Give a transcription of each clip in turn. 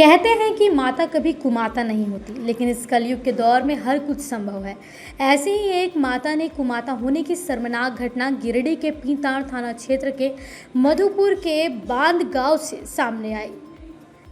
कहते हैं कि माता कभी कुमाता नहीं होती, लेकिन इस कलयुग के दौर में हर कुछ संभव है। ऐसे ही एक माता ने कुमाता होने की शर्मनाक घटना गिरिडीह के पीताड़ थाना क्षेत्र के मधुपुर के बांध गांव से सामने आई।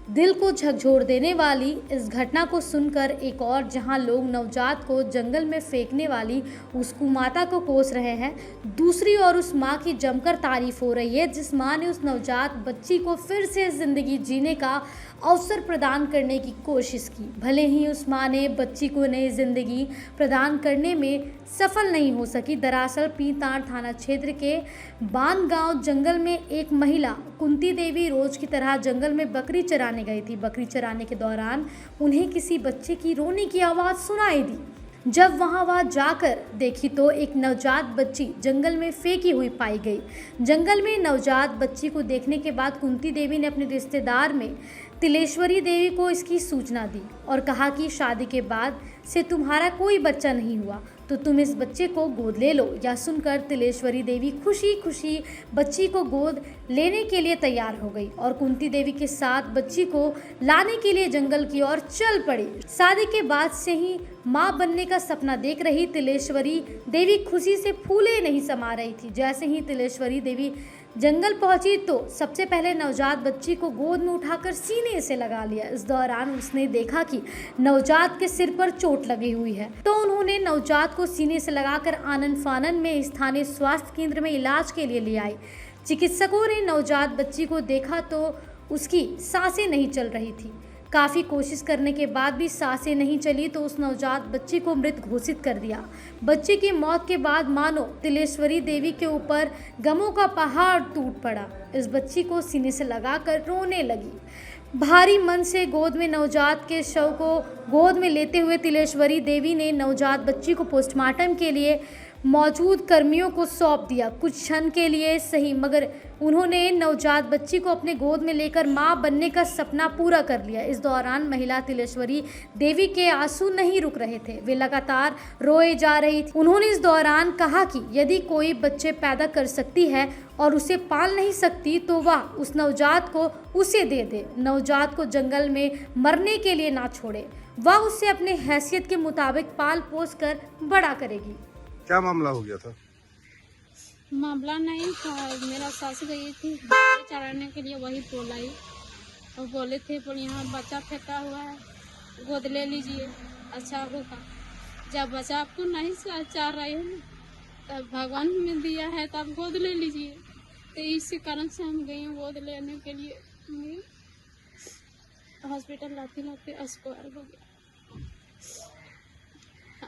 दिल को झकझोर देने वाली इस घटना को सुनकर एक और जहां लोग नवजात को जंगल में फेंकने वाली उस कुमाता को कोस रहे हैं, दूसरी ओर उस मां की जमकर तारीफ हो रही है जिस मां ने उस नवजात बच्ची को फिर से जिंदगी जीने का अवसर प्रदान करने की कोशिश की। भले ही उस मां ने बच्ची को नई जिंदगी प्रदान करने में सफल नहीं हो सकी। दरअसल पीताड़ थाना क्षेत्र के बांध गांव जंगल में एक महिला कुंती देवी रोज की तरह जंगल में बकरी चराने गई थी। बकरी चराने के दौरान उन्हें किसी बच्चे की रोने की आवाज़ सुनाई दी। जब वह जाकर देखी तो एक नवजात बच्ची जंगल में फेंकी हुई पाई गई। जंगल में नवजात बच्ची को देखने के बाद कुंती देवी ने अपने रिश्तेदार में तिलेश्वरी देवी को इसकी सूचना दी और कहा कि शादी के बाद से तुम्हारा कोई बच्चा नहीं हुआ तो तुम इस बच्चे को गोद ले लो। यह सुनकर तिलेश्वरी देवी खुशी खुशी बच्ची को गोद लेने के लिए तैयार हो गई और कुंती देवी के साथ बच्ची को लाने के लिए जंगल की ओर चल पड़ी। शादी के बाद से ही मां बनने का सपना देख रही तिलेश्वरी देवी खुशी से फूले नहीं समा रही थी। जैसे ही तिलेश्वरी देवी जंगल पहुंची तो सबसे पहले नवजात बच्ची को गोद में उठाकर सीने से लगा लिया। इस दौरान उसने देखा कि नवजात के सिर पर चोट लगी हुई है तो उन्होंने नवजात को सीने से लगाकर आनन फानन में स्थानीय स्वास्थ्य केंद्र में इलाज के लिए ले आई। चिकित्सकों ने नवजात बच्ची को देखा तो उसकी सांसें नहीं चल रही थी। काफ़ी कोशिश करने के बाद भी सांसें नहीं चली तो उस नवजात बच्ची को मृत घोषित कर दिया। बच्चे की मौत के बाद मानो तिलेश्वरी देवी के ऊपर गमों का पहाड़ टूट पड़ा। इस बच्ची को सीने से लगाकर रोने लगी। भारी मन से गोद में नवजात के शव को गोद में लेते हुए तिलेश्वरी देवी ने नवजात बच्ची को पोस्टमार्टम के लिए मौजूद कर्मियों को सौंप दिया। कुछ क्षण के लिए सही मगर उन्होंने नवजात बच्ची को अपने गोद में लेकर मां बनने का सपना पूरा कर लिया। इस दौरान महिला तिलेश्वरी देवी के आंसू नहीं रुक रहे थे, वे लगातार रोए जा रही थी। उन्होंने इस दौरान कहा कि यदि कोई बच्चे पैदा कर सकती है और उसे पाल नहीं सकती तो वह उस नवजात को उसे दे दे। नवजात को जंगल में मरने के लिए ना छोड़े, वह उसे अपने हैसियत के मुताबिक पाल पोस कर बड़ा करेगी। क्या मामला हो गया था? मामला नहीं था, मेरा सास गई थी बकरी चराने के लिए, वही बोलाई और बोले थे पर यहाँ बच्चा फेंका हुआ है, गोद ले लीजिए। अच्छा रुका, जब बच्चा आपको नहीं चाह रही है ना तब भगवान में दिया है तो आप गोद ले लीजिए। तो इसी कारण से हम गए गोद लेने के लिए। हॉस्पिटल लाते लाते एक्सपायर हो गया।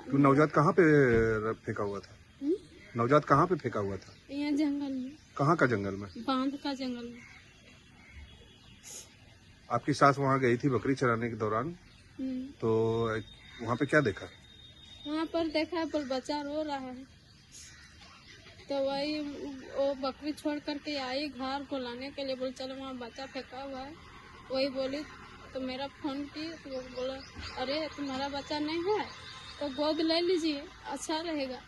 तो नवजात कहाँ पे फेंका हुआ था? नवजात कहाँ पे फेंका हुआ था? यहाँ जंगल में। कहाँ का जंगल में? बांध का जंगल में। आपकी सास वहाँ गई थी बकरी चराने के दौरान, तो वहाँ पे क्या देखा? वहाँ पर देखा पर बच्चा रो रहा है तो वही वो बकरी छोड़ करके आई घर को लाने के लिए, बोले चलो वहाँ बच्चा फेंका हुआ है। वही बोली तो मेरा फोन की तो वो बोला अरे तुम्हारा बच्चा नहीं है तो गोद ले लीजिए, अच्छा रहेगा।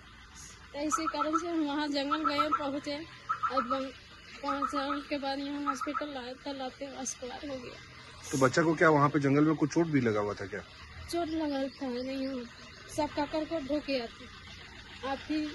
तो इसी कारण से हम वहाँ जंगल गए, पहुँचे और पहुँचने के बाद यहाँ हॉस्पिटल लाते एक्सपायर हो गया। तो बच्चा को क्या वहाँ पे जंगल में कुछ चोट भी लगा हुआ था क्या? चोट लगा था नहीं, सब काकर को ढोके आते आप ही